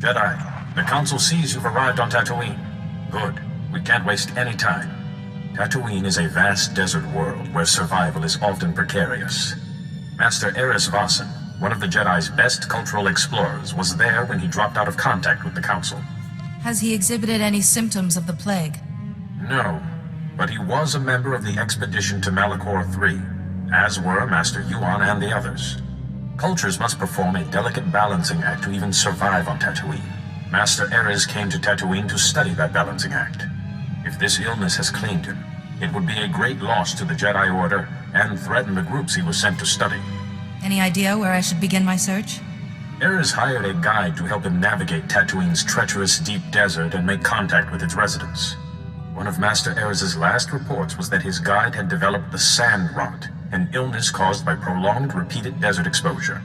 Jedi, the Council sees you've arrived on Tatooine. Good. We can't waste any time. Tatooine is a vast desert world where survival is often precarious. Master Eris Vossen, one of the Jedi's best cultural explorers, was there when he dropped out of contact with the Council. Has he exhibited any symptoms of the plague? No, but he was a member of the expedition to Malachor III, as were Master Yuan and the others. Cultures must perform a delicate balancing act to even survive on Tatooine. Master Eris came to Tatooine to study that balancing act. If this illness has claimed him, it would be a great loss to the Jedi Order and threaten the groups he was sent to study. Any idea where I should begin my search? Eris hired a guide to help him navigate Tatooine's treacherous deep desert and make contact with its residents. One of Master Eris's last reports was that his guide had developed the sand rot, an illness caused by prolonged repeated desert exposure.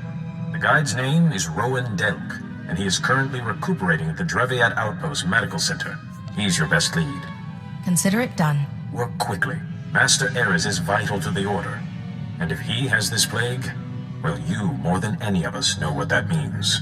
The guide's name is Rowan Delk, and he is currently recuperating at the Dreviat Outpost Medical Center. He's your best lead. Consider it done. Work quickly. Master Eris is vital to the Order. And if he has this plague, well, you, more than any of us, know what that means.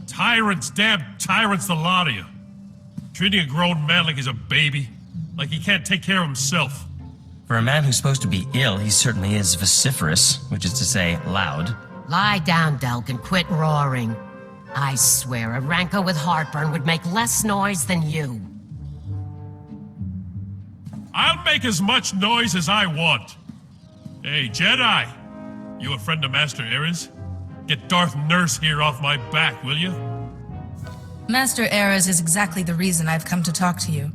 Tyrants, damn tyrants, the lot of you. Treating a grown man like he's a baby. Like he can't take care of himself. For a man who's supposed to be ill, he certainly is vociferous, which is to say, loud. Lie down, Delk, and quit roaring. I swear a rancor with heartburn would make less noise than you. I'll make as much noise as I want. Hey, Jedi! You a friend of Master Eris? Get Darth Nurse here off my back, will you? Master Eris is exactly the reason I've come to talk to you.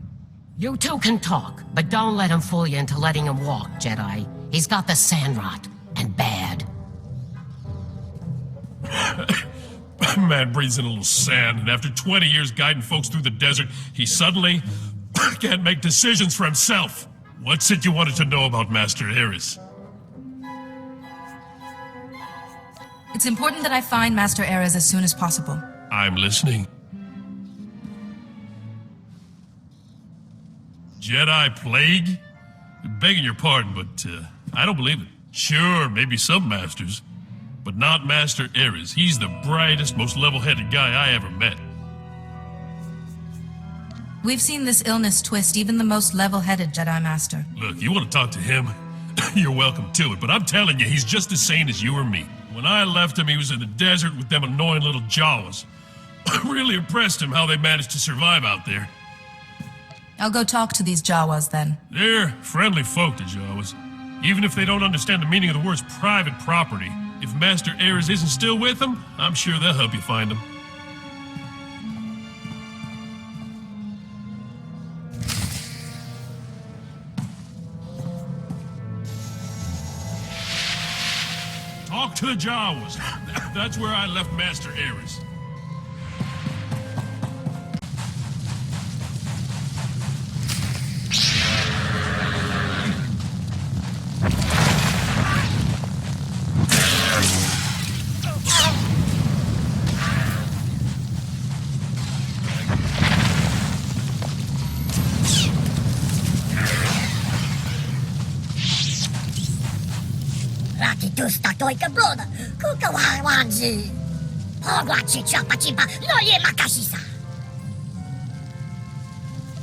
You two can talk, but don't let him fool you into letting him walk, Jedi. He's got the sand rot, and bad. Man breathes in a little sand, and after 20 years guiding folks through the desert, he suddenly can't make decisions for himself. What's it you wanted to know about Master Eris? It's important that I find Master Eris as soon as possible. I'm listening. Jedi plague? Begging your pardon, but I don't believe it. Sure, maybe some masters, but not Master Eris. He's the brightest, most level-headed guy I ever met. We've seen this illness twist even the most level-headed Jedi Master. Look, you want to talk to him? You're welcome to it, but I'm telling you, he's just as sane as you or me. When I left him, he was in the desert with them annoying little Jawas. Really impressed him how they managed to survive out there. I'll go talk to these Jawas then. They're friendly folk, the Jawas. Even if they don't understand the meaning of the words private property, if Master Eris isn't still with them, I'm sure they'll help you find him. Talk to the Jawas. That's where I left Master Eris.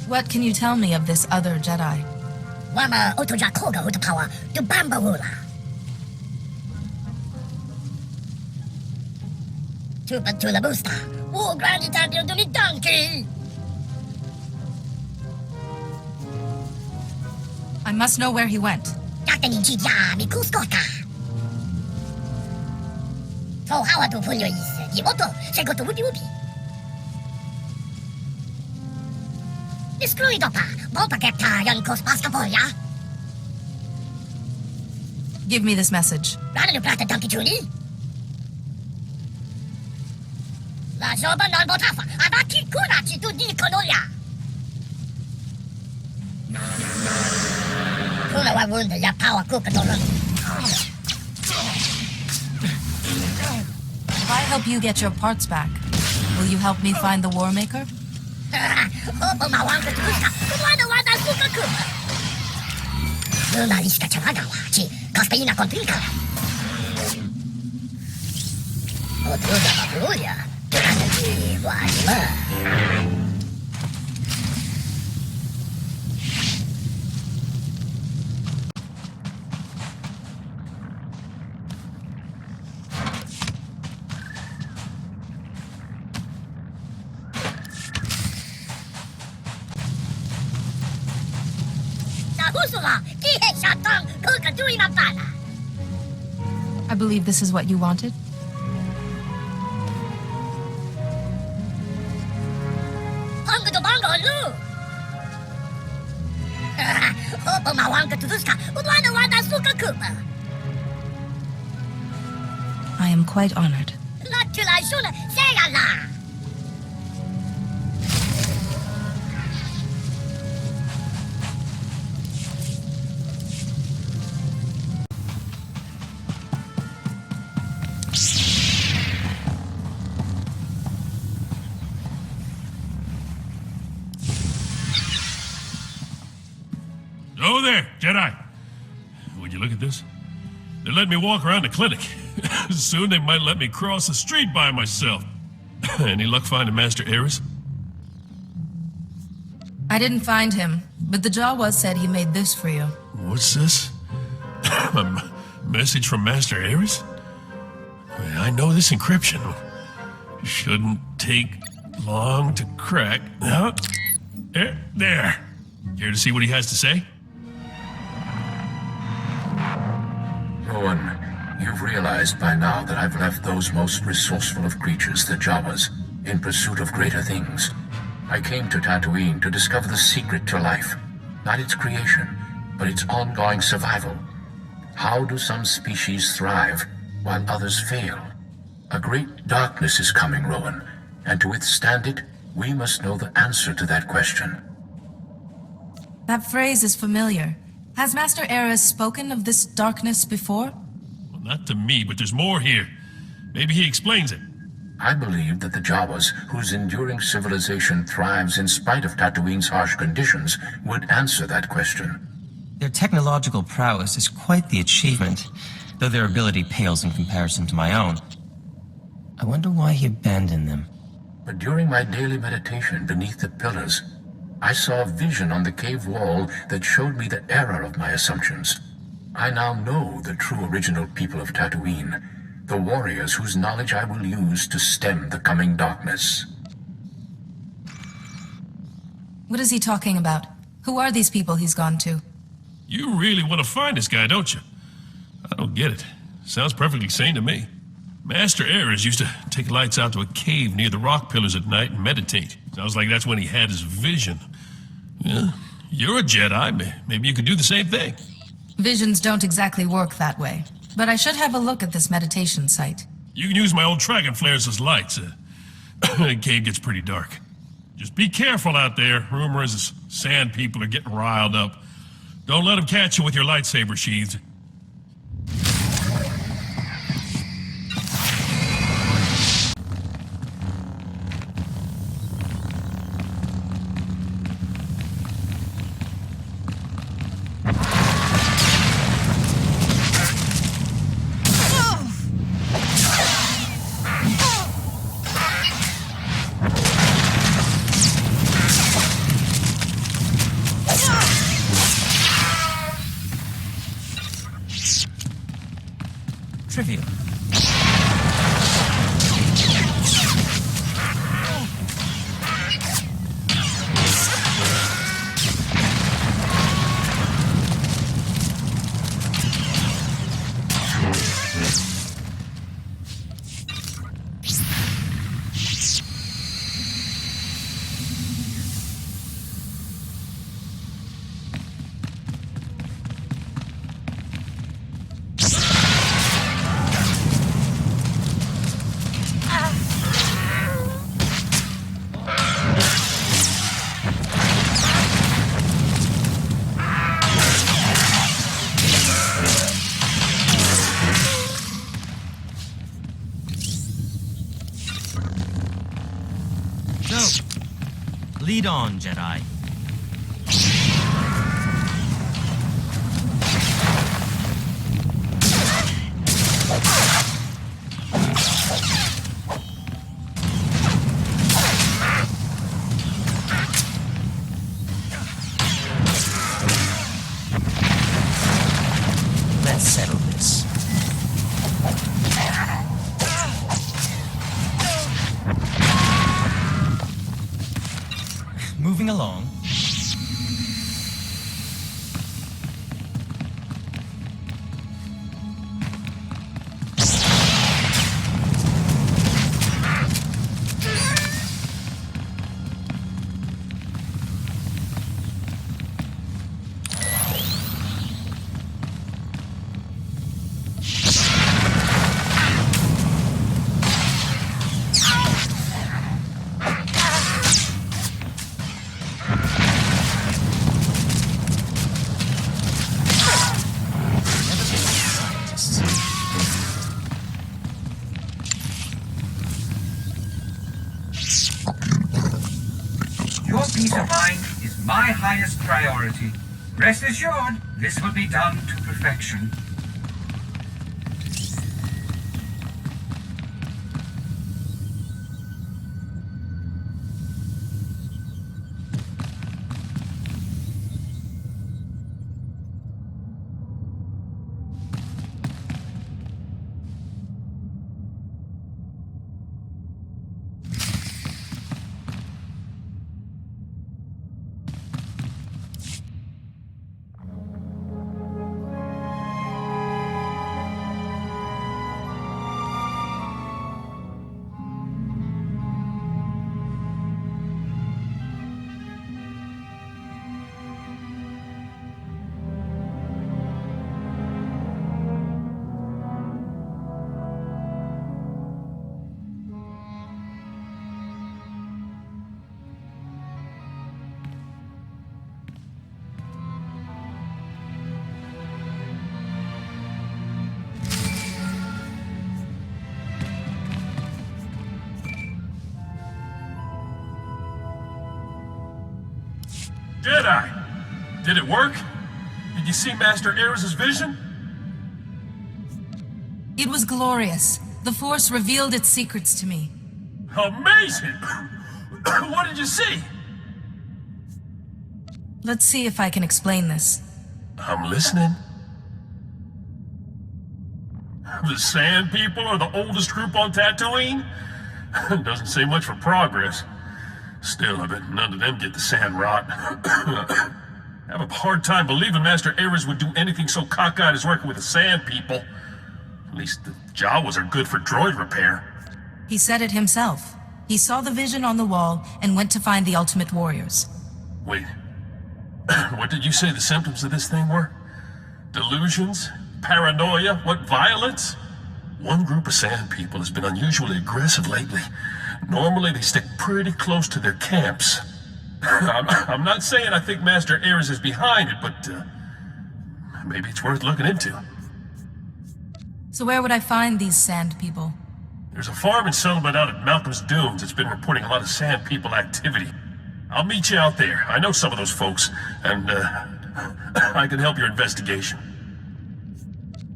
What can you tell me of this other Jedi? I must know where he went. Give me this message. help you get your parts back. Will you help me find the War Maker? I believe this is what you wanted. I am quite honored. Oh there, Jedi. Would you look at this? They let me walk around the clinic. Soon they might let me cross the street by myself. Any luck finding Master Ares? I didn't find him, but the Jawas said he made this for you. What's this? A message from Master Ares? I know this encryption. Shouldn't take long to crack. There. Care to see what he has to say? Rowan, you've realized by now that I've left those most resourceful of creatures, the Jawas, in pursuit of greater things. I came to Tatooine to discover the secret to life. Not its creation, but its ongoing survival. How do some species thrive while others fail? A great darkness is coming, Rowan, and to withstand it, we must know the answer to that question. That phrase is familiar. Has Master Ares spoken of this darkness before? Well, not to me, but there's more here. Maybe he explains it. I believe that the Jawas, whose enduring civilization thrives in spite of Tatooine's harsh conditions, would answer that question. Their technological prowess is quite the achievement, though their ability pales in comparison to my own. I wonder why he abandoned them. But during my daily meditation beneath the pillars, I saw a vision on the cave wall that showed me the error of my assumptions. I now know the true original people of Tatooine, the warriors whose knowledge I will use to stem the coming darkness. What is he talking about? Who are these people he's gone to? You really want to find this guy, don't you? I don't get it. Sounds perfectly sane to me. Master Ares used to take lights out to a cave near the rock pillars at night and meditate. Sounds like that's when he had his vision. Yeah, you're a Jedi. Maybe you could do the same thing. Visions don't exactly work that way, but I should have a look at this meditation site. You can use my old dragon flares as lights. The cave gets pretty dark. Just be careful out there. Rumor is the sand people are getting riled up. Don't let them catch you with your lightsaber sheaths. Trivial. Lead on, Jedi. Let's settle this. Moving along. Your peace of mind is my highest priority. Rest assured, this will be done to perfection. Jedi! Did it work? Did you see Master Ares' vision? It was glorious. The Force revealed its secrets to me. Amazing! What did you see? Let's see if I can explain this. I'm listening. The Sand People are the oldest group on Tatooine? Doesn't say much for progress. Still, I bet none of them get the sand rot. I have a hard time believing Master Ares would do anything so cockeyed as working with the Sand People. At least the Jawas are good for droid repair. He said it himself. He saw the vision on the wall and went to find the Ultimate Warriors. Wait. What did you say the symptoms of this thing were? Delusions? Paranoia? What, violence? One group of Sand People has been unusually aggressive lately. Normally, they stick pretty close to their camps. I'm not saying I think Master Ares is behind it, but maybe it's worth looking into. So where would I find these Sand People? There's a farming settlement out at Malcolm's Dunes that's been reporting a lot of Sand People activity. I'll meet you out there. I know some of those folks, and I can help your investigation.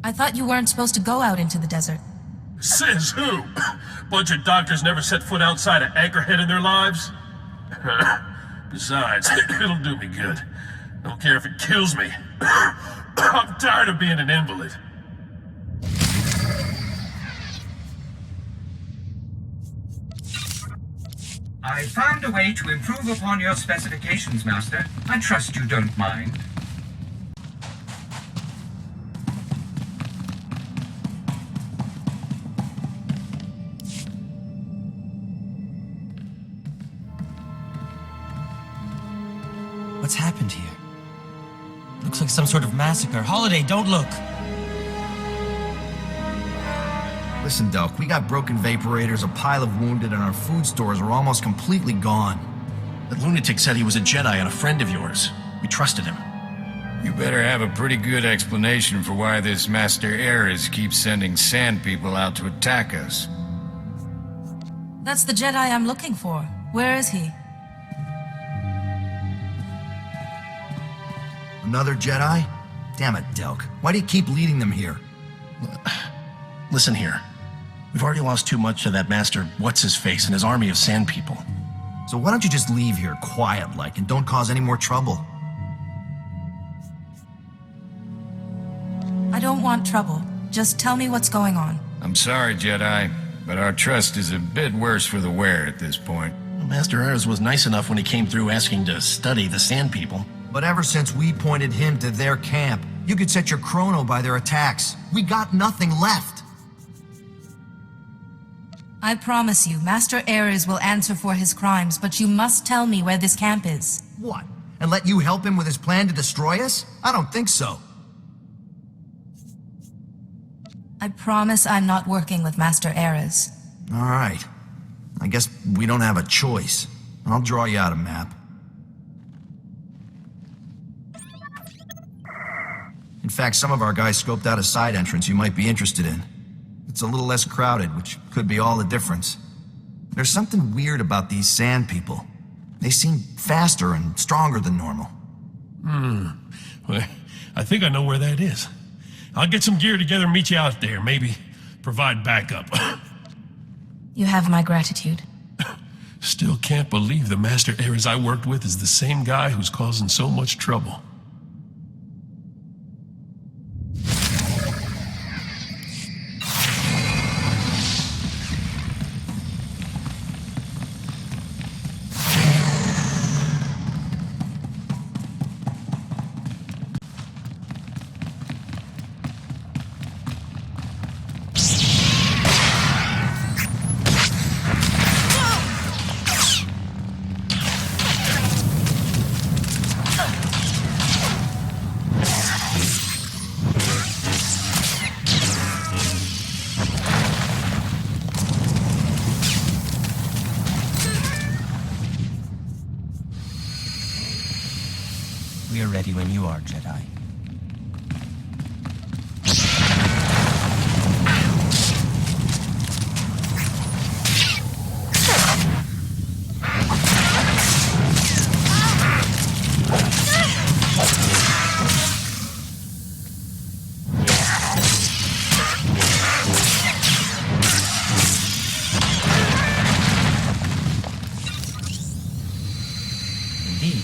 I thought you weren't supposed to go out into the desert. Says who? Bunch of doctors never set foot outside of Anchorhead in their lives? Besides, it'll do me good. Don't care if it kills me. I'm tired of being an invalid. I found a way to improve upon your specifications, Master. I trust you don't mind. What's happened here? Looks like some sort of massacre. Holiday, don't look! Listen, Doc, we got broken vaporators, a pile of wounded, and our food stores are almost completely gone. That lunatic said he was a Jedi and a friend of yours. We trusted him. You better have a pretty good explanation for why this Master Ares keeps sending Sand People out to attack us. That's the Jedi I'm looking for. Where is he? Another Jedi? Damn it, Delk. Why do you keep leading them here? Listen here. We've already lost too much to that Master What's-His-Face and his army of sand people. So why don't you just leave here quiet-like and don't cause any more trouble? I don't want trouble. Just tell me what's going on. I'm sorry, Jedi, but our trust is a bit worse for the wear at this point. Master Erez was nice enough when he came through asking to study the sand people. But ever since we pointed him to their camp, you could set your chrono by their attacks. We got nothing left. I promise you, Master Erez will answer for his crimes, but you must tell me where this camp is. What? And let you help him with his plan to destroy us? I don't think so. I promise I'm not working with Master Erez. All right. I guess we don't have a choice. I'll draw you out a map. In fact, some of our guys scoped out a side entrance you might be interested in. It's a little less crowded, which could be all the difference. There's something weird about these sand people. They seem faster and stronger than normal. Well, I think I know where that is. I'll get some gear together and meet you out there. Maybe provide backup. You have my gratitude. Still can't believe the Master Erez I worked with is the same guy who's causing so much trouble. We are ready when you are, Jedi. Indeed.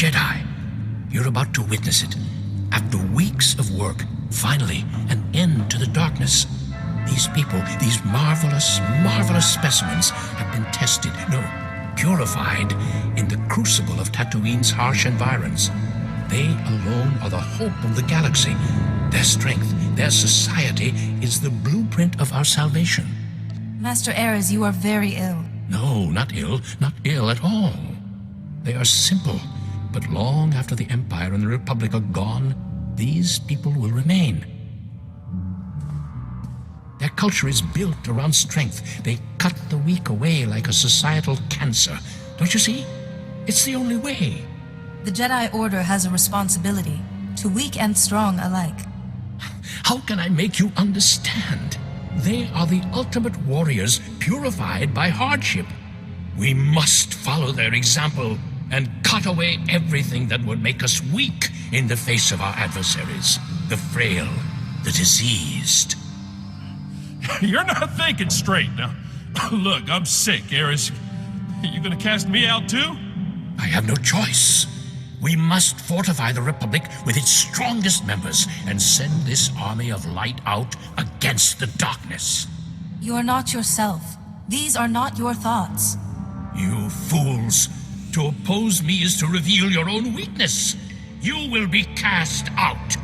Jedi. You're about to witness it. After weeks of work, finally, an end to the darkness. These people, these marvelous, marvelous specimens have been tested, no, purified in the crucible of Tatooine's harsh environs. They alone are the hope of the galaxy. Their strength, their society is the blueprint of our salvation. Master Ares, you are very ill. No, not ill at all. They are simple, but long after the Empire and the Republic are gone, these people will remain. Their culture is built around strength. They cut the weak away like a societal cancer. Don't you see? It's the only way. The Jedi Order has a responsibility, to weak and strong alike. How can I make you understand? They are the ultimate warriors, purified by hardship. We must follow their example and cut away everything that would make us weak in the face of our adversaries. The frail, the diseased. You're not thinking straight now. Look, I'm sick, Ares. You gonna cast me out too? I have no choice. We must fortify the Republic with its strongest members and send this army of light out against the darkness. You are not yourself. These are not your thoughts. You fools! To oppose me is to reveal your own weakness. You will be cast out.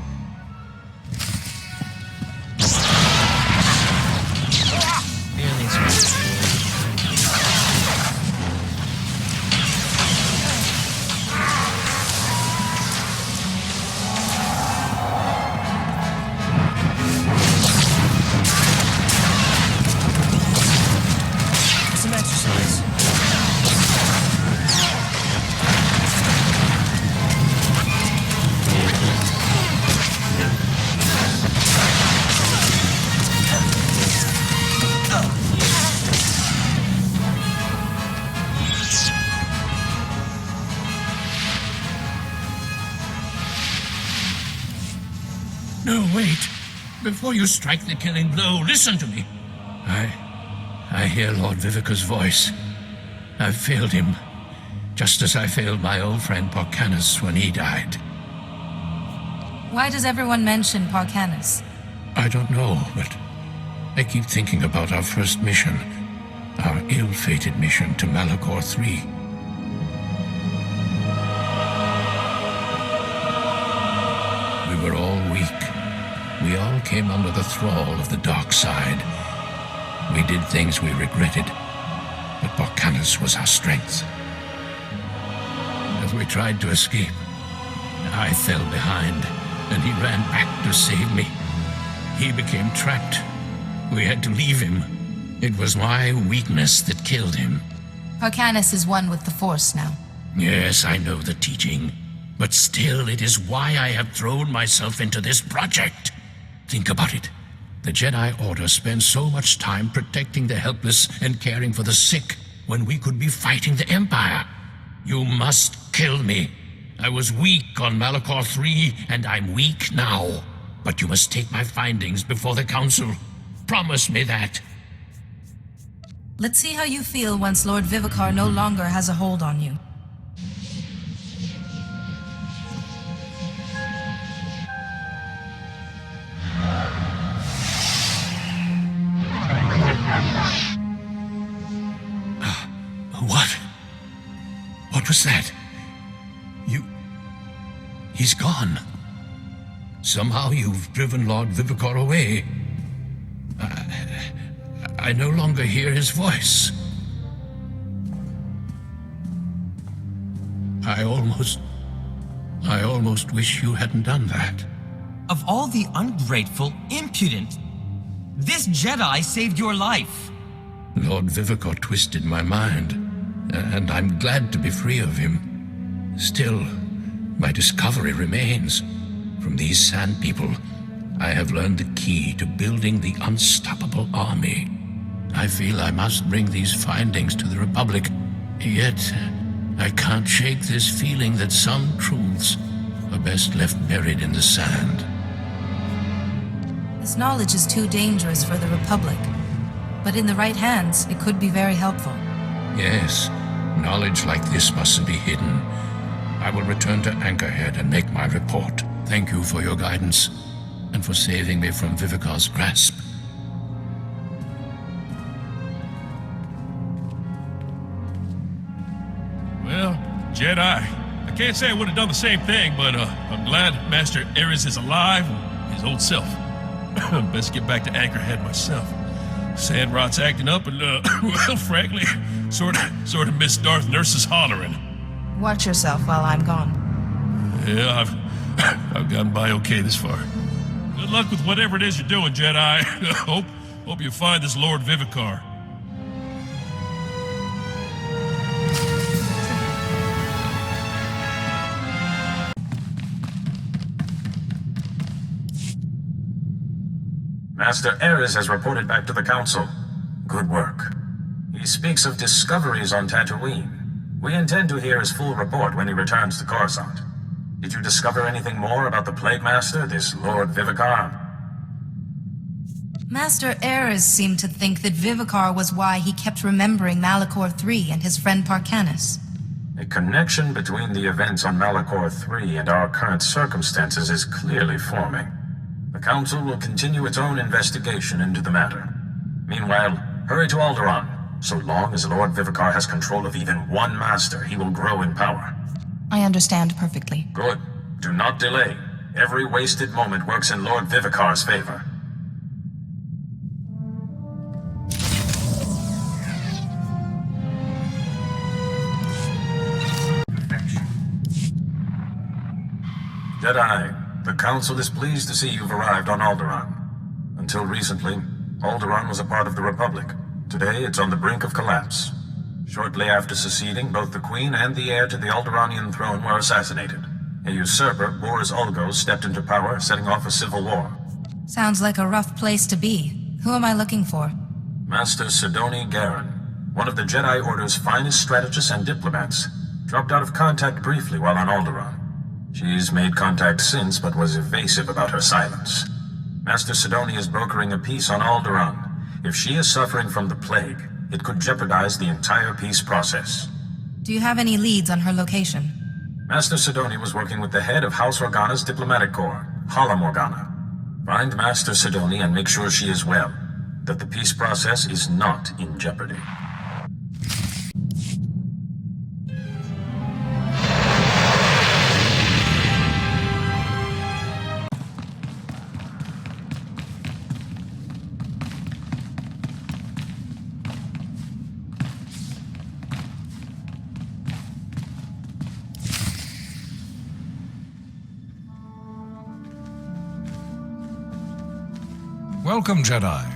No, wait. Before you strike the killing blow, listen to me. I hear Lord Vivica's voice. I've failed him, just as I failed my old friend Porcanus when he died. Why does everyone mention Porcanus? I don't know, but I keep thinking about our first mission. Our ill-fated mission to Malachor III. We were all weak. We all came under the thrall of the dark side. We did things we regretted, but Porcanus was our strength. As we tried to escape, I fell behind, and he ran back to save me. He became trapped. We had to leave him. It was my weakness that killed him. Porcanus is one with the Force now. Yes, I know the teaching. But still, it is why I have thrown myself into this project. Think about it. The Jedi Order spends so much time protecting the helpless and caring for the sick when we could be fighting the Empire. You must kill me. I was weak on Malachor III, and I'm weak now. But you must take my findings before the Council. Promise me that. Let's see how you feel once Lord Vivicar no longer has a hold on you. What was that? He's gone. Somehow you've driven Lord Vivicar away. I no longer hear his voice. I almost wish you hadn't done that. Of all the ungrateful, impudent, this Jedi saved your life. Lord Vivicar twisted my mind, and I'm glad to be free of him. Still, my discovery remains. From these sand people, I have learned the key to building the unstoppable army. I feel I must bring these findings to the Republic, yet I can't shake this feeling that some truths are best left buried in the sand. This knowledge is too dangerous for the Republic, but in the right hands, it could be very helpful. Yes, knowledge like this mustn't be hidden. I will return to Anchorhead and make my report. Thank you for your guidance, and for saving me from Vivicar's grasp. Well, Jedi, I can't say I would have done the same thing, but I'm glad Master Ares is alive and his old self. Best get back to Anchorhead myself. Sandrot's acting up and, well, frankly, sort of miss Darth Nurse's hollering. Watch yourself while I'm gone. Yeah, I've gotten by okay this far. Good luck with whatever it is you're doing, Jedi. Hope you find this Lord Vivicar. Master Ares has reported back to the Council. Good work. He speaks of discoveries on Tatooine. We intend to hear his full report when he returns to Coruscant. Did you discover anything more about the Plague Master, this Lord Vivicar? Master Ares seemed to think that Vivicar was why he kept remembering Malachor III and his friend Parcanis. A connection between the events on Malachor III and our current circumstances is clearly forming. The Council will continue its own investigation into the matter. Meanwhile, hurry to Alderaan. So long as Lord Vivicar has control of even one master, he will grow in power. I understand perfectly. Good. Do not delay. Every wasted moment works in Lord Vivicar's favor. Jedi, the Council is pleased to see you've arrived on Alderaan. Until recently, Alderaan was a part of the Republic. Today, it's on the brink of collapse. Shortly after seceding, both the Queen and the heir to the Alderaanian throne were assassinated. A usurper, Boris Ulgo, stepped into power, setting off a civil war. Sounds like a rough place to be. Who am I looking for? Master Sidoni Garen, one of the Jedi Order's finest strategists and diplomats, dropped out of contact briefly while on Alderaan. She's made contact since, but was evasive about her silence. Master Sidoni is brokering a peace on Alderaan. If she is suffering from the plague, it could jeopardize the entire peace process. Do you have any leads on her location? Master Sidoni was working with the head of House Organa's diplomatic corps, Hala Morgana. Find Master Sidoni and make sure she is well, that the peace process is not in jeopardy. Welcome, Jedi.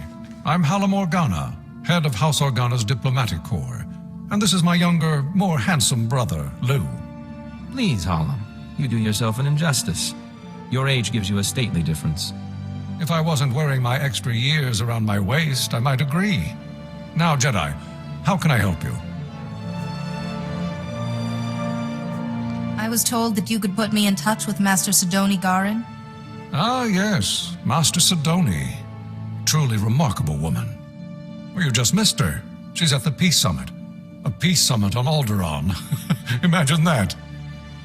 I'm Hala Morgana, head of House Organa's diplomatic corps. And this is my younger, more handsome brother, Lou. Please, Hala. You do yourself an injustice. Your age gives you a stately difference. If I wasn't wearing my extra years around my waist, I might agree. Now, Jedi, how can I help you? I was told that you could put me in touch with Master Sidoni Garen. Ah, yes, Master Sidoni. Truly remarkable woman. Well, you just missed her. She's at the Peace Summit. A peace summit on Alderaan. Imagine that.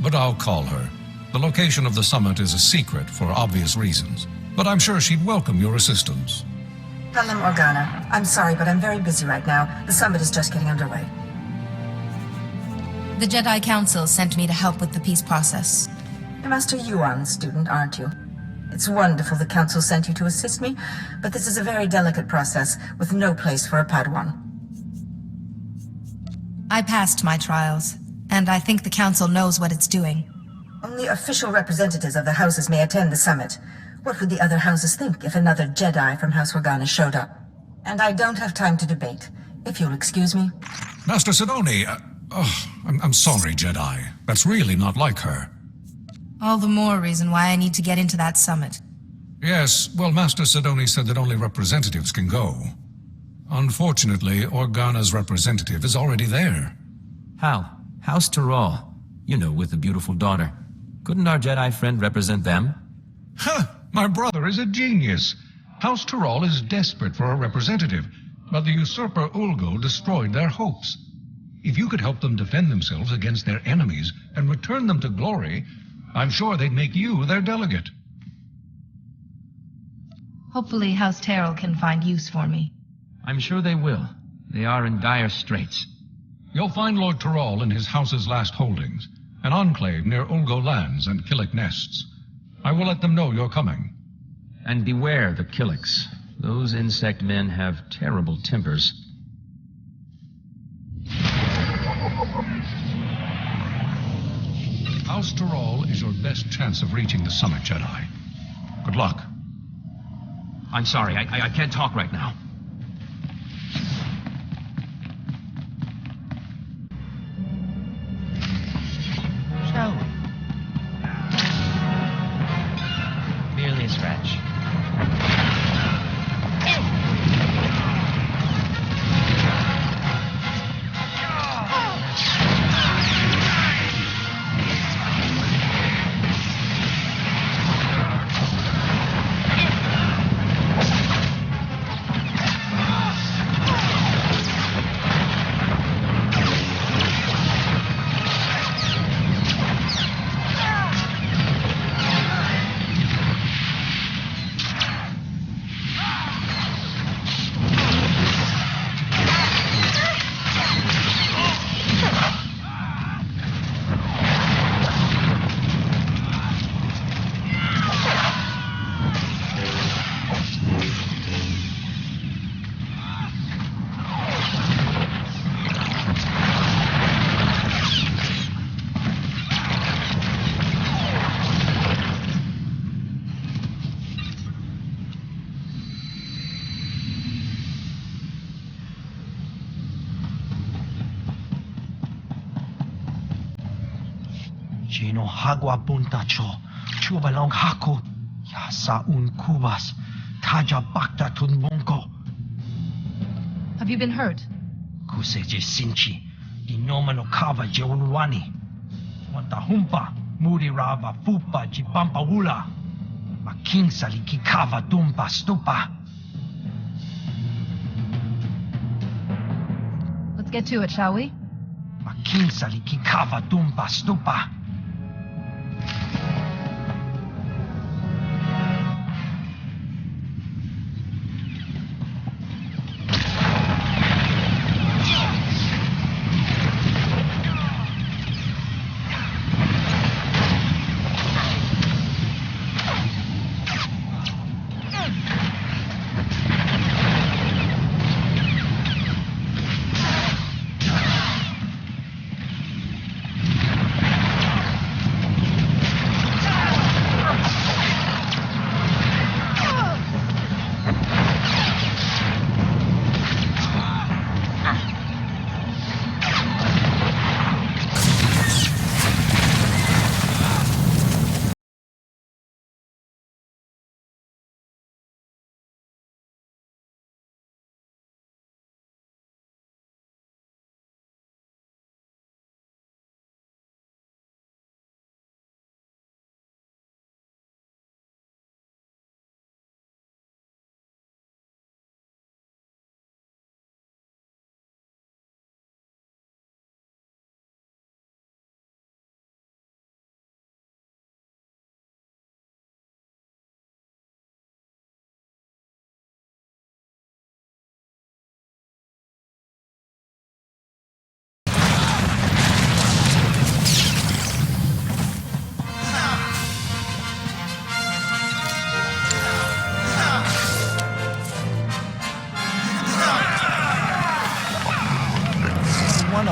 But I'll call her. The location of the summit is a secret for obvious reasons. But I'm sure she'd welcome your assistance. Hala Morgana, I'm sorry, but I'm very busy right now. The summit is just getting underway. The Jedi Council sent me to help with the peace process. You're Master Yuan's student, aren't you? It's wonderful the Council sent you to assist me, but this is a very delicate process with no place for a Padawan. I passed my trials, and I think the Council knows what it's doing. Only official representatives of the houses may attend the summit. What would the other houses think if another Jedi from House Organa showed up? And I don't have time to debate, if you'll excuse me. Master Sidoni, I'm sorry, Jedi. That's really not like her. All the more reason why I need to get into that summit. Yes, well, Master Sidoni said that only representatives can go. Unfortunately, Organa's representative is already there. How? House Tyrrell. You know, with a beautiful daughter. Couldn't our Jedi friend represent them? Huh! My brother is a genius. House Tyrrell is desperate for a representative, but the usurper Ulgo destroyed their hopes. If you could help them defend themselves against their enemies and return them to glory, I'm sure they'd make you their delegate. Hopefully House Terrell can find use for me. I'm sure they will. They are in dire straits. You'll find Lord Tyrrell in his house's last holdings, an enclave near Ulgo Lands and Killick Nests. I will let them know you're coming. And beware the Killicks. Those insect men have terrible tempers. House Tyrrell is your best chance of reaching the summit, Jedi. Good luck. I'm sorry, I can't talk right now. Shall we? Merely a scratch. Gino hagwa buntacho, chubalong hako, yasa un kubas, taja bakta tunbonko. Have you been hurt? Kuseje sinchi, dinoma no kava jeunwani. Wanta humpa, muri rava fupa jibampa hula. Making saliki kava dumpa stupa. Let's get to it, shall we? Making saliki kava dumpa stupa.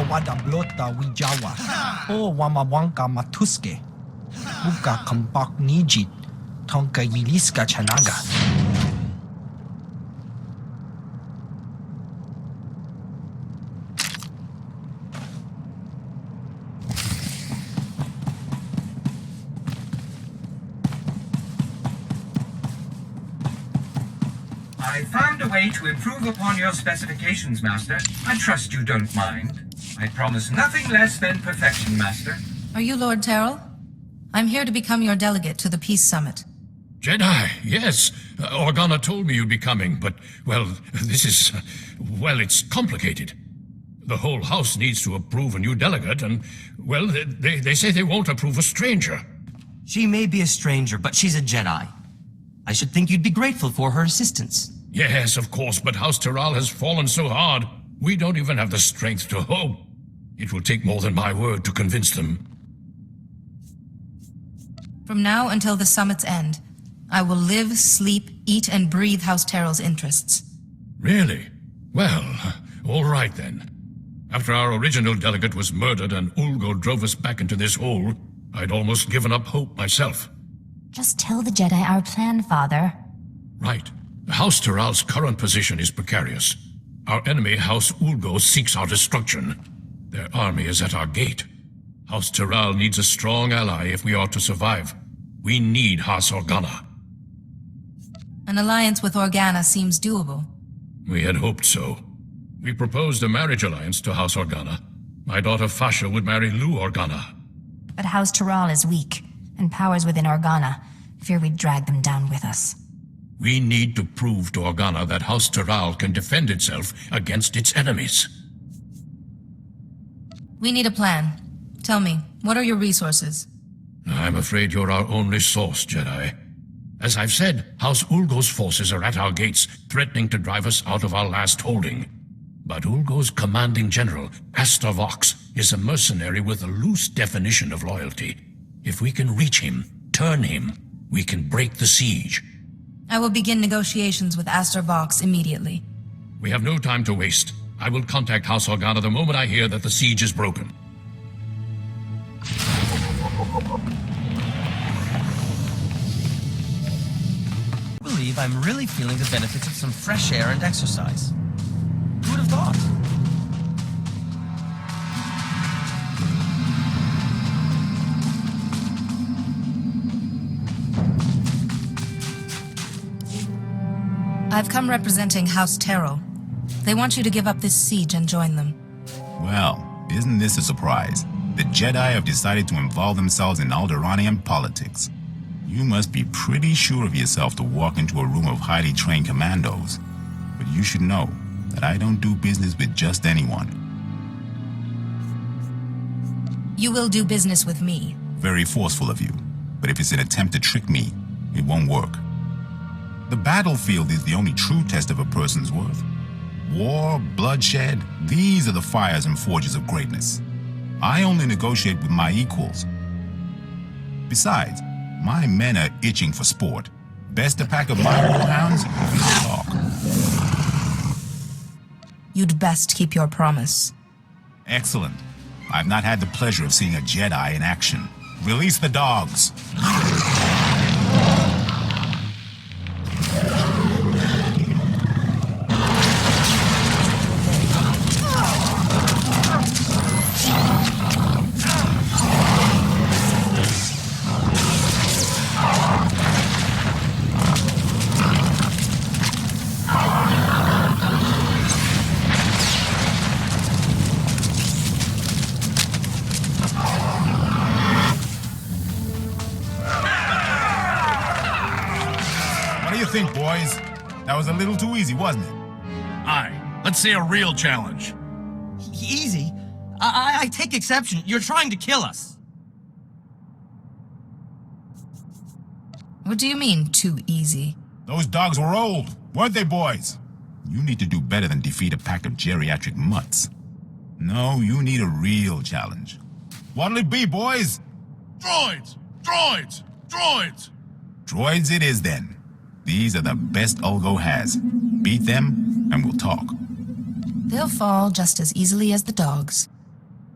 Wada blota wijawa o wamawanka matuske buka kambak nijit tonka yiliska chanaga. I found a way to improve upon your specifications, Master. I trust you don't mind. I promise nothing less than perfection, Master. Are you Lord Terrell? I'm here to become your delegate to the Peace Summit. Jedi, yes. Organa told me you'd be coming, but, well, this is... well, it's complicated. The whole house needs to approve a new delegate, and, well, they say they won't approve a stranger. She may be a stranger, but she's a Jedi. I should think you'd be grateful for her assistance. Yes, of course, but House Terral has fallen so hard, we don't even have the strength to hope. It will take more than my word to convince them. From now until the summit's end, I will live, sleep, eat, and breathe House Terrell's interests. Really? Well, all right then. After our original delegate was murdered and Ulgo drove us back into this hole, I'd almost given up hope myself. Just tell the Jedi our plan, Father. Right. House Terral's current position is precarious. Our enemy, House Ulgo, seeks our destruction. Their army is at our gate. House Terral needs a strong ally if we are to survive. We need House Organa. An alliance with Organa seems doable. We had hoped so. We proposed a marriage alliance to House Organa. My daughter Fasha would marry Lou Organa. But House Terral is weak, and powers within Organa fear we'd drag them down with us. We need to prove to Organa that House Terral can defend itself against its enemies. We need a plan. Tell me, what are your resources? I'm afraid you're our only source, Jedi. As I've said, House Ulgo's forces are at our gates, threatening to drive us out of our last holding. But Ulgo's commanding general, Astor Vox, is a mercenary with a loose definition of loyalty. If we can reach him, turn him, we can break the siege. I will begin negotiations with Astor Vox immediately. We have no time to waste. I will contact House Organa the moment I hear that the siege is broken. I believe I'm really feeling the benefits of some fresh air and exercise. Who would have thought? I've come representing House Terrell. They want you to give up this siege and join them. Well, isn't this a surprise? The Jedi have decided to involve themselves in Alderaanian politics. You must be pretty sure of yourself to walk into a room of highly trained commandos. But you should know that I don't do business with just anyone. You will do business with me. Very forceful of you. But if it's an attempt to trick me, it won't work. The battlefield is the only true test of a person's worth. War, bloodshed, these are the fires and forges of greatness. I only negotiate with my equals. Besides, my men are itching for sport. Best a pack of my warhounds, we can talk. You'd best keep your promise. Excellent. I've not had the pleasure of seeing a Jedi in action. Release the dogs. Think, boys? That was a little too easy, wasn't it? Aye. Let's see a real challenge. Easy? I take exception. You're trying to kill us. What do you mean, too easy? Those dogs were old, weren't they, boys? You need to do better than defeat a pack of geriatric mutts. No, you need a real challenge. What'll it be, boys? Droids! Droids! Droids! Droids it is, then. These are the best Ulgo has. Beat them, and we'll talk. They'll fall just as easily as the dogs.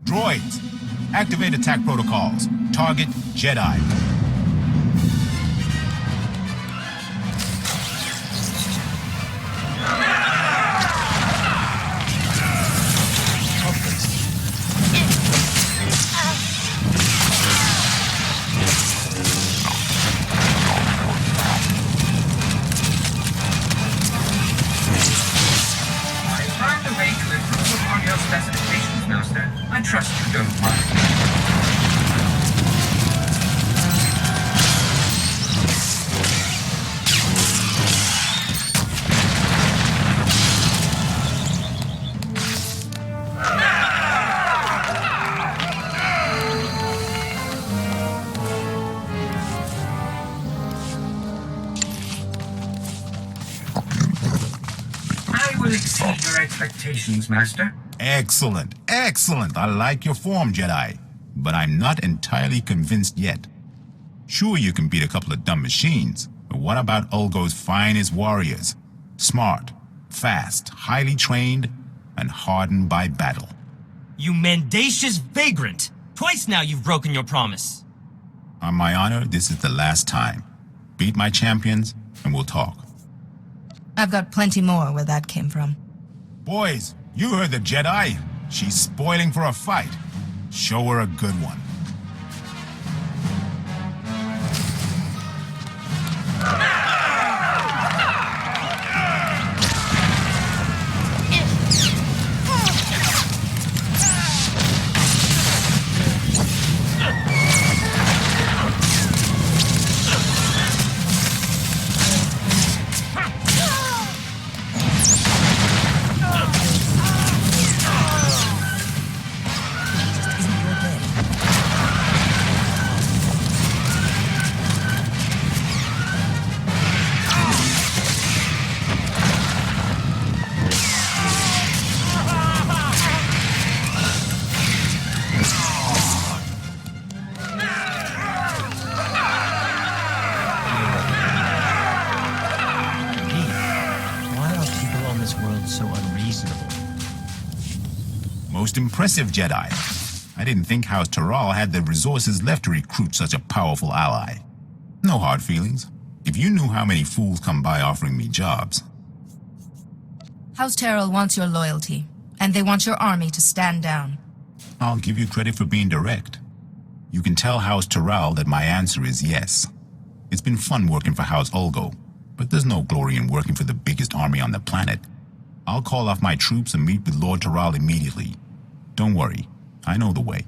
Droids, activate attack protocols. Target Jedi. Specifications, Master. I trust you don't mind. expectations, Master. Excellent, excellent. I like your form, Jedi. But I'm not entirely convinced yet. Sure, you can beat a couple of dumb machines, but what about Ulgo's finest warriors? Smart, fast, highly trained, and hardened by battle. You mendacious vagrant! Twice now you've broken your promise. On my honor, this is the last time. Beat my champions, and we'll talk. I've got plenty more where that came from. Boys, you heard the Jedi. She's spoiling for a fight. Show her a good one. Most impressive Jedi. I didn't think House Taral had the resources left to recruit such a powerful ally. No hard feelings. If you knew how many fools come by offering me jobs. House Terrell wants your loyalty, and they want your army to stand down. I'll give you credit for being direct. You can tell House Taral that my answer is yes. It's been fun working for House Ulgo, but there's no glory in working for the biggest army on the planet. I'll call off my troops and meet with Lord Taral immediately. Don't worry, I know the way.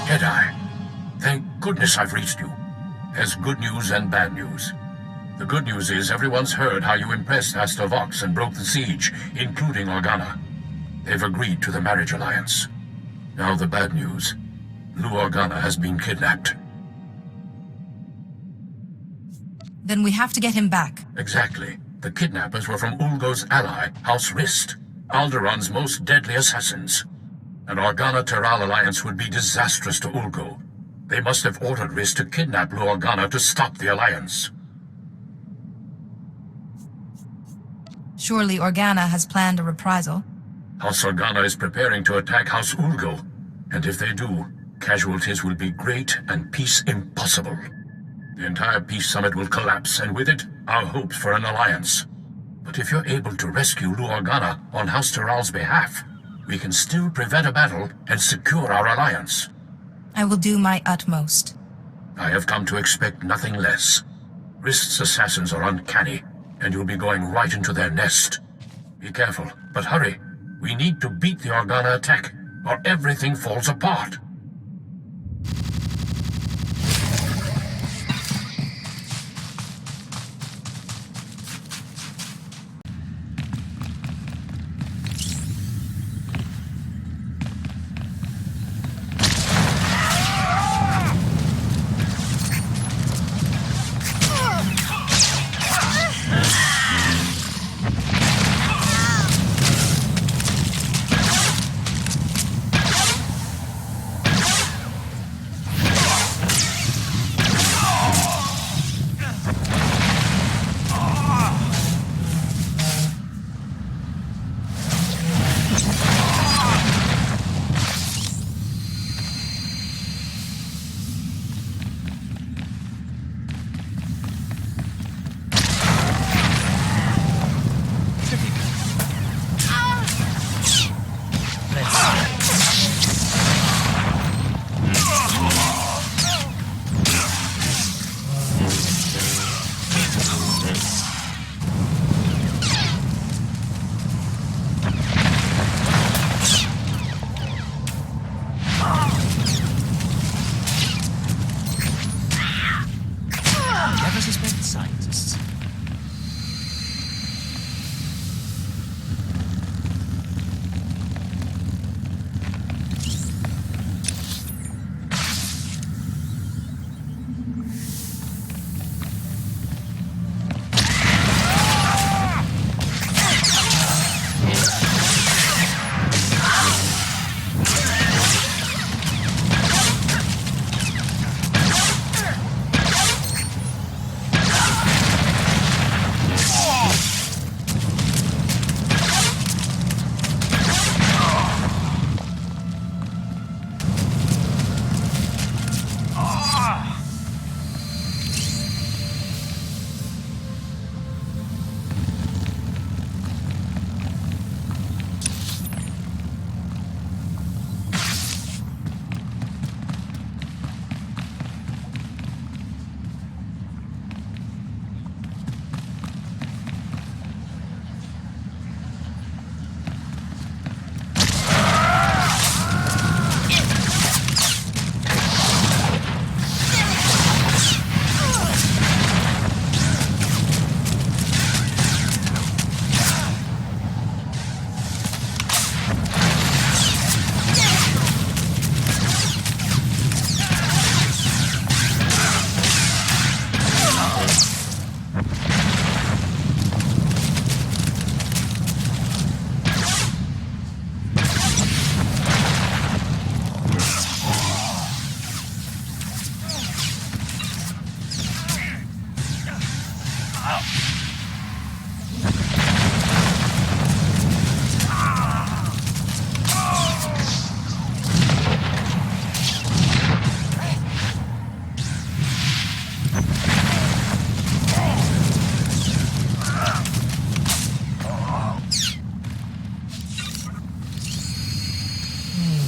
Jedi, thank goodness I've reached you. There's good news and bad news. The good news is everyone's heard how you impressed Astor Vox and broke the siege, including Organa. They've agreed to the marriage alliance. Now the bad news. Lou Organa has been kidnapped. Then we have to get him back. Exactly. The kidnappers were from Ulgo's ally, House Rist, Alderaan's most deadly assassins. An Organa-Taral alliance would be disastrous to Ulgo. They must have ordered Rist to kidnap Lou Organa to stop the alliance. Surely Organa has planned a reprisal. House Organa is preparing to attack House Ulgo, and if they do, casualties will be great and peace impossible. The entire peace summit will collapse, and with it, our hopes for an alliance. But if you're able to rescue Lou Organa on House Taral's behalf, we can still prevent a battle and secure our alliance. I will do my utmost. I have come to expect nothing less. Rist's assassins are uncanny, and you'll be going right into their nest. Be careful, but hurry. We need to beat the Organa attack, or everything falls apart.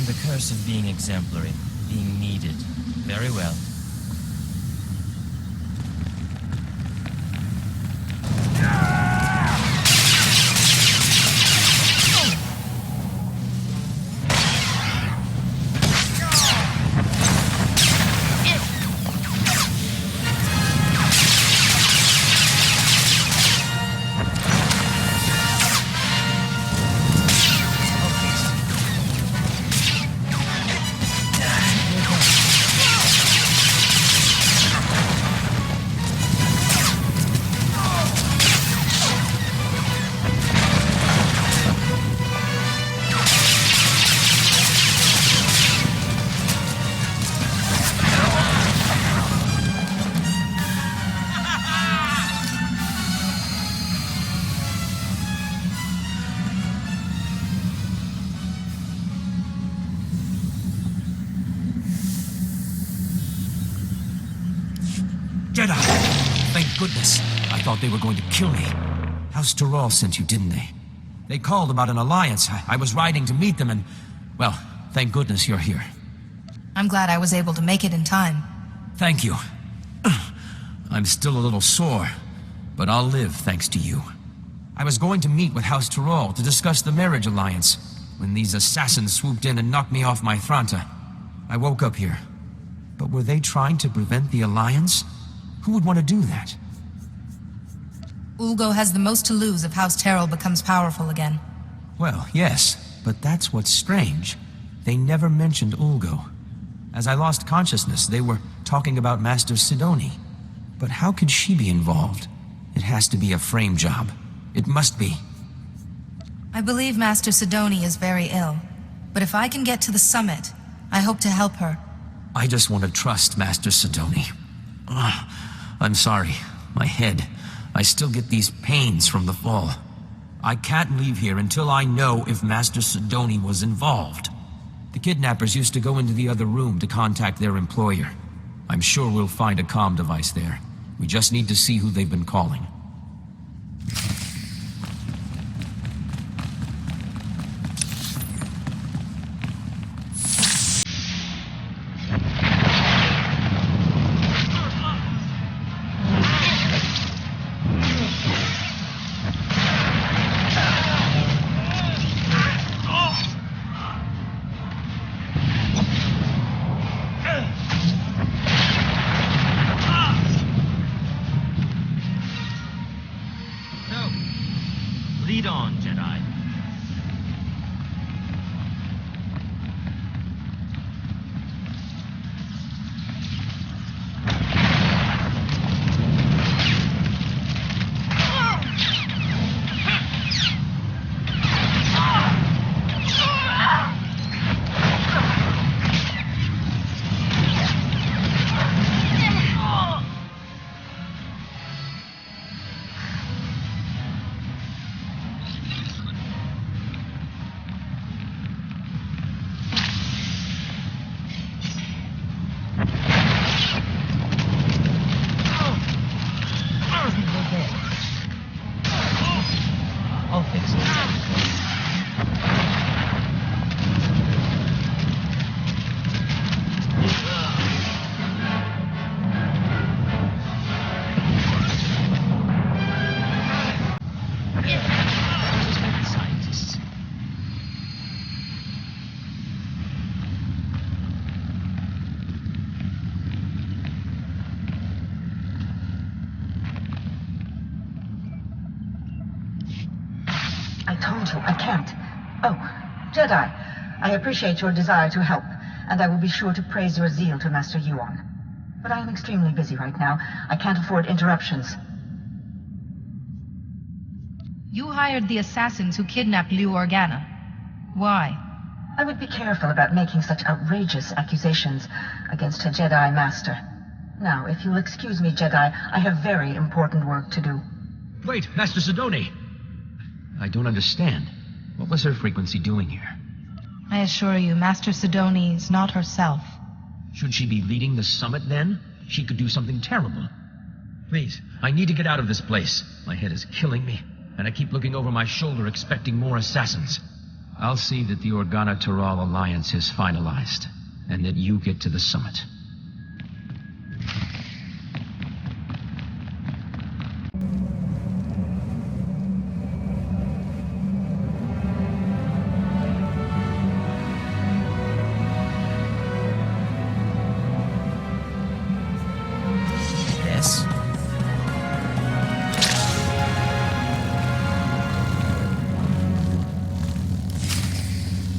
The curse of being exemplary, being needed. Very well. Jedi! Thank goodness. I thought they were going to kill me. House Tyrell sent you, didn't they? They called about an alliance. I was riding to meet them and... well, thank goodness you're here. I'm glad I was able to make it in time. Thank you. I'm still a little sore, but I'll live thanks to you. I was going to meet with House Tyrell to discuss the marriage alliance when these assassins swooped in and knocked me off my Thranta. I woke up here. But were they trying to prevent the alliance? Who would want to do that? Ulgo has the most to lose if House Tyrell becomes powerful again. Well, yes, but that's what's strange. They never mentioned Ulgo. As I lost consciousness, they were talking about Master Sidoni. But how could she be involved? It has to be a frame job. It must be. I believe Master Sidoni is very ill. But if I can get to the summit, I hope to help her. I just want to trust Master Sidoni. I'm sorry. My head. I still get these pains from the fall. I can't leave here until I know if Master Sidoni was involved. The kidnappers used to go into the other room to contact their employer. I'm sure we'll find a comm device there. We just need to see who they've been calling. Lead on, Jedi. I told you, I can't. Oh, Jedi, I appreciate your desire to help, and I will be sure to praise your zeal to Master Yuan. But I am extremely busy right now. I can't afford interruptions. You hired the assassins who kidnapped Liu Organa. Why? I would be careful about making such outrageous accusations against a Jedi Master. Now, if you'll excuse me, Jedi, I have very important work to do. Wait, Master Sidoni! I don't understand. What was her frequency doing here? I assure you, Master Sidoni is not herself. Should she be leading the summit, then? She could do something terrible. Please, I need to get out of this place. My head is killing me, and I keep looking over my shoulder expecting more assassins. I'll see that the Organa-Taral alliance is finalized, and that you get to the summit. Yes?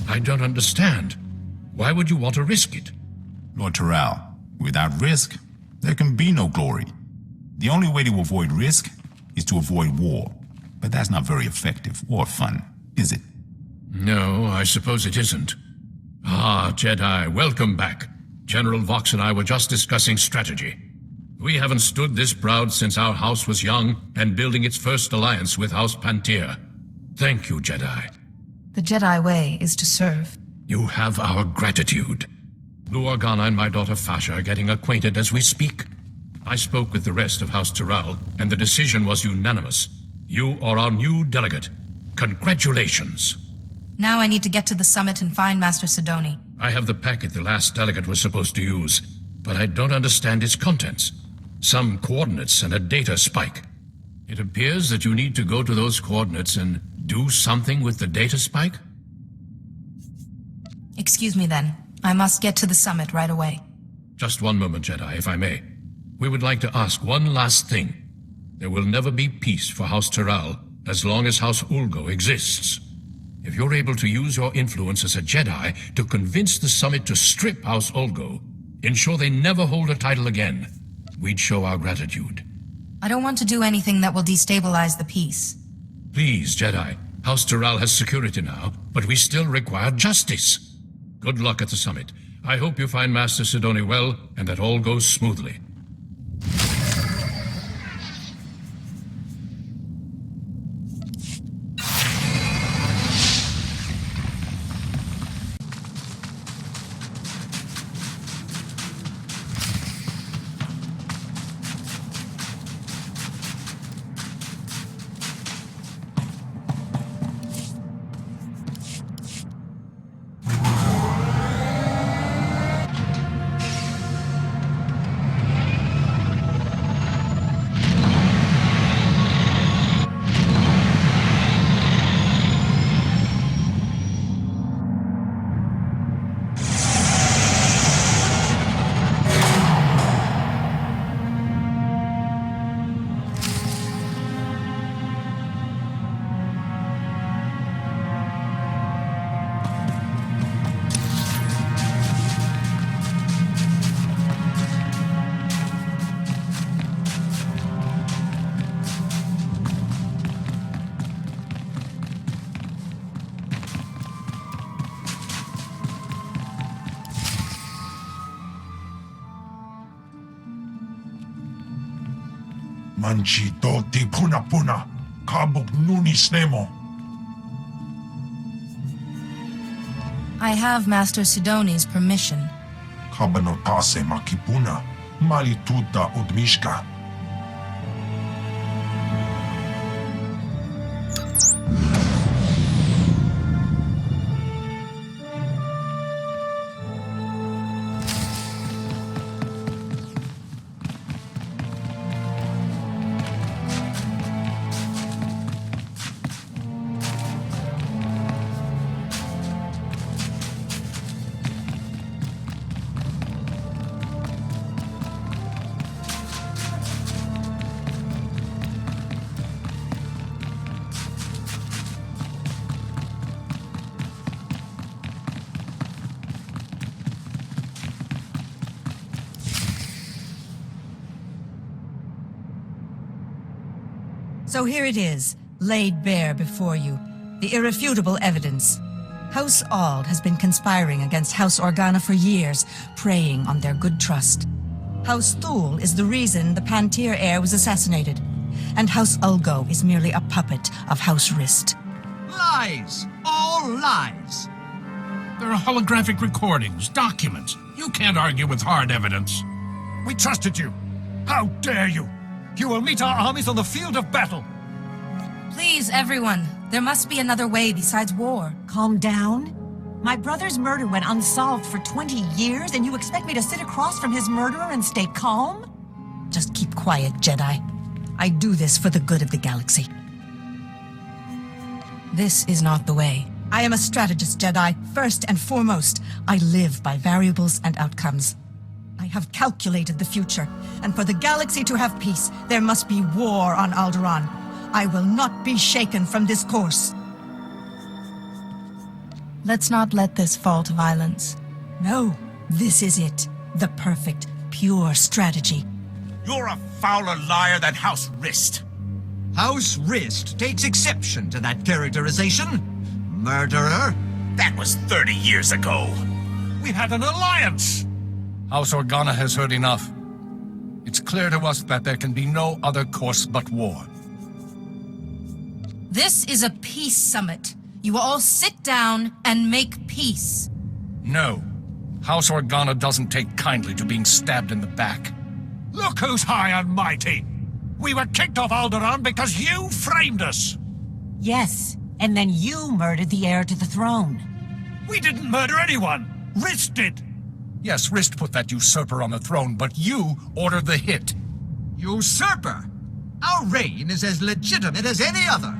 I don't understand. Why would you want to risk it? Lord Taral, without risk, there can be no glory. The only way to avoid risk is to avoid war. But that's not very effective or fun, is it? No, I suppose it isn't. Ah, Jedi, welcome back. General Vox and I were just discussing strategy. We haven't stood this proud since our house was young and building its first alliance with House Pantir. Thank you, Jedi. The Jedi way is to serve. You have our gratitude. Blue Organa and my daughter Fasha are getting acquainted as we speak. I spoke with the rest of House Taral, and the decision was unanimous. You are our new delegate. Congratulations. Now I need to get to the summit and find Master Sidoni. I have the packet the last delegate was supposed to use, but I don't understand its contents. Some coordinates and a data spike. It appears that you need to go to those coordinates and do something with the data spike? Excuse me then. I must get to the summit right away. Just one moment, Jedi, if I may. We would like to ask one last thing. There will never be peace for House Taral as long as House Ulgo exists. If you're able to use your influence as a Jedi to convince the summit to strip House Ulgo, ensure they never hold a title again, we'd show our gratitude. I don't want to do anything that will destabilize the peace. Please, Jedi. House Taral has security now, but we still require justice. Good luck at the summit. I hope you find Master Sidoni well, and that all goes smoothly. Manchi toti puna puna, kabuk nuni snemo. I have Master Sidoni's permission. Kabanotase makipuna, malituta udmishka. So here it is, laid bare before you. The irrefutable evidence. House Ald has been conspiring against House Organa for years, preying on their good trust. House Thul is the reason the Pantir heir was assassinated. And House Ulgo is merely a puppet of House Rist. Lies! All lies! There are holographic recordings, documents. You can't argue with hard evidence. We trusted you. How dare you? You will meet our armies on the field of battle. Please, everyone, There must be another way besides war. Calm down. My brother's murder went unsolved for 20 years, and you expect me to sit across from his murderer and stay calm? Just keep quiet, Jedi. I do this for the good of the galaxy. This is not the way. I am a strategist, Jedi. First and foremost, I live by variables and outcomes. I have calculated the future, and for the galaxy to have peace, there must be war on Alderaan. I will not be shaken from this course. Let's not let this fall to violence. No, this is it. The perfect, pure strategy. You're a fouler liar than House Rist. House Rist takes exception to that characterization. Murderer? That was 30 years ago. We had an alliance. House Organa has heard enough. It's clear to us that there can be no other course but war. This is a peace summit. You all sit down and make peace. No. House Organa doesn't take kindly to being stabbed in the back. Look who's high and mighty. We were kicked off Alderaan because you framed us. Yes, and then you murdered the heir to the throne. We didn't murder anyone. Rist did. Yes, Rist put that usurper on the throne, but you ordered the hit. Usurper? Our reign is as legitimate as any other.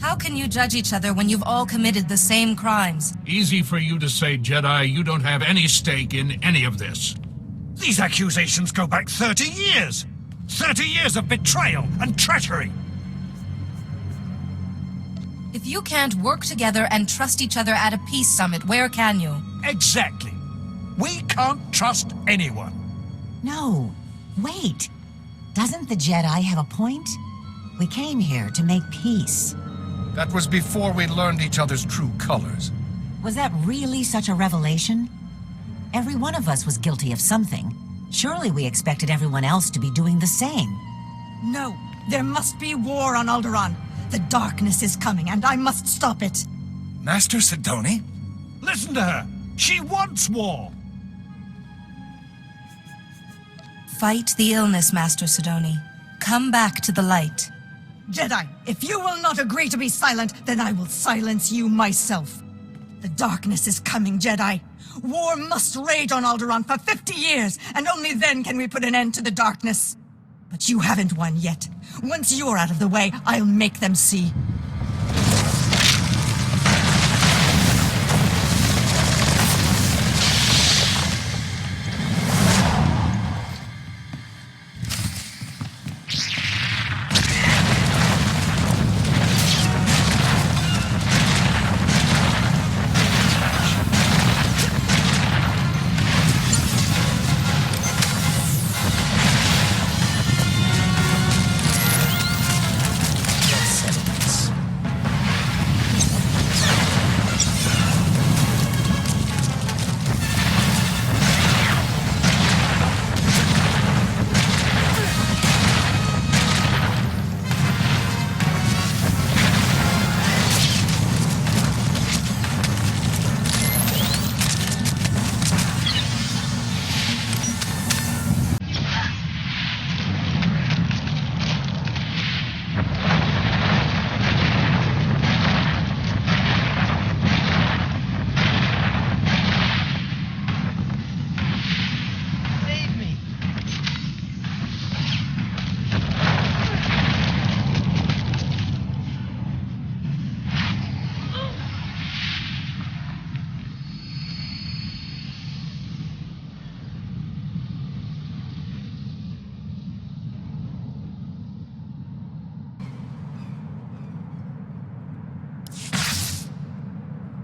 How can you judge each other when you've all committed the same crimes? Easy for you to say, Jedi. You don't have any stake in any of this. These accusations go back 30 years. 30 years of betrayal and treachery. If you can't work together and trust each other at a peace summit, where can you? Exactly. We can't trust anyone. No, wait. Doesn't the Jedi have a point? We came here to make peace. That was before we learned each other's true colors. Was that really such a revelation? Every one of us was guilty of something. Surely we expected everyone else to be doing the same. No, there must be war on Alderaan. The darkness is coming, and I must stop it. Master Sidoni? Listen to her. She wants war. Fight the illness, Master Sidoni. Come back to the light. Jedi, if you will not agree to be silent, then I will silence you myself. The darkness is coming, Jedi. War must rage on Alderaan for 50 years, and only then can we put an end to the darkness. But you haven't won yet. Once you're out of the way, I'll make them see.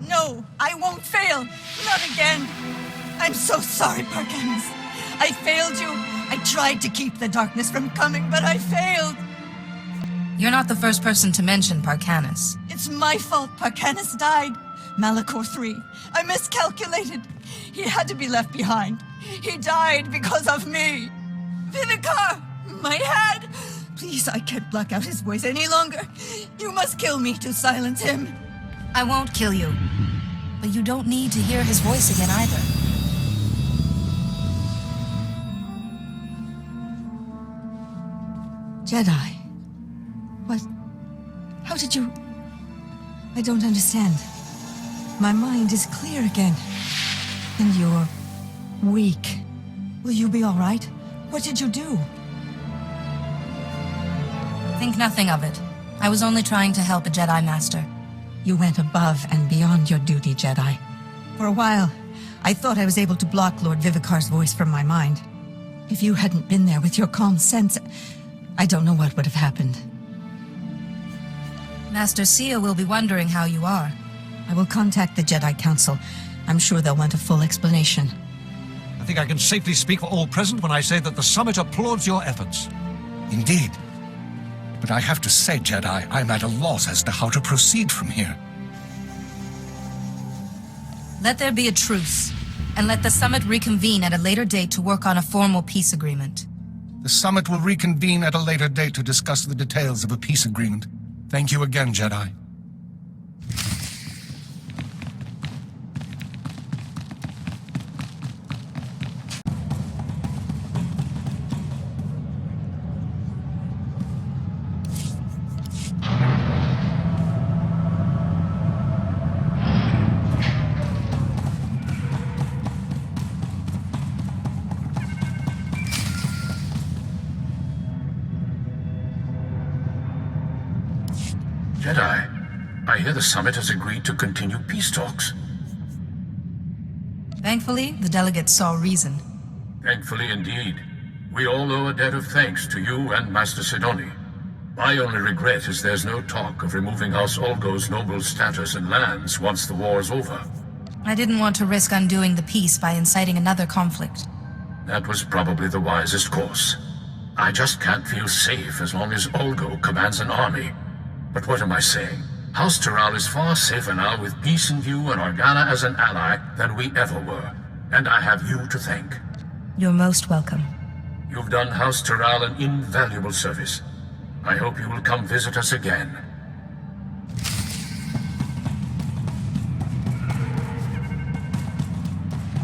No, I won't fail. Not again. I'm so sorry, Parkanis. I failed you. I tried to keep the darkness from coming, but I failed. You're not the first person to mention Parkanis. It's my fault Parkanis died. Malachor III. I miscalculated. He had to be left behind. He died because of me. Vivicar! My head! Please, I can't block out his voice any longer. You must kill me to silence him. I won't kill you. But you don't need to hear his voice again either. Jedi. How did you... I don't understand. My mind is clear again. And you're... weak. Will you be all right? What did you do? Think nothing of it. I was only trying to help a Jedi Master. You went above and beyond your duty, Jedi. For a while, I thought I was able to block Lord Vivicar's voice from my mind. If you hadn't been there with your calm sense, I don't know what would have happened. Master Sia will be wondering how you are. I will contact the Jedi Council. I'm sure they'll want a full explanation. I think I can safely speak for all present when I say that the Summit applauds your efforts. Indeed. But I have to say, Jedi, I'm at a loss as to how to proceed from here. Let there be a truce, and let the Summit reconvene at a later date to work on a formal peace agreement. The Summit will reconvene at a later date to discuss the details of a peace agreement. Thank you again, Jedi. Jedi, I hear the Summit has agreed to continue peace talks. Thankfully, the delegates saw reason. Thankfully indeed. We all owe a debt of thanks to you and Master Sidoni. My only regret is there's no talk of removing House Olgo's noble status and lands once the war is over. I didn't want to risk undoing the peace by inciting another conflict. That was probably the wisest course. I just can't feel safe as long as Olgo commands an army. But what am I saying? House Taral is far safer now with peace in view and Organa as an ally than we ever were. And I have you to thank. You're most welcome. You've done House Taral an invaluable service. I hope you will come visit us again.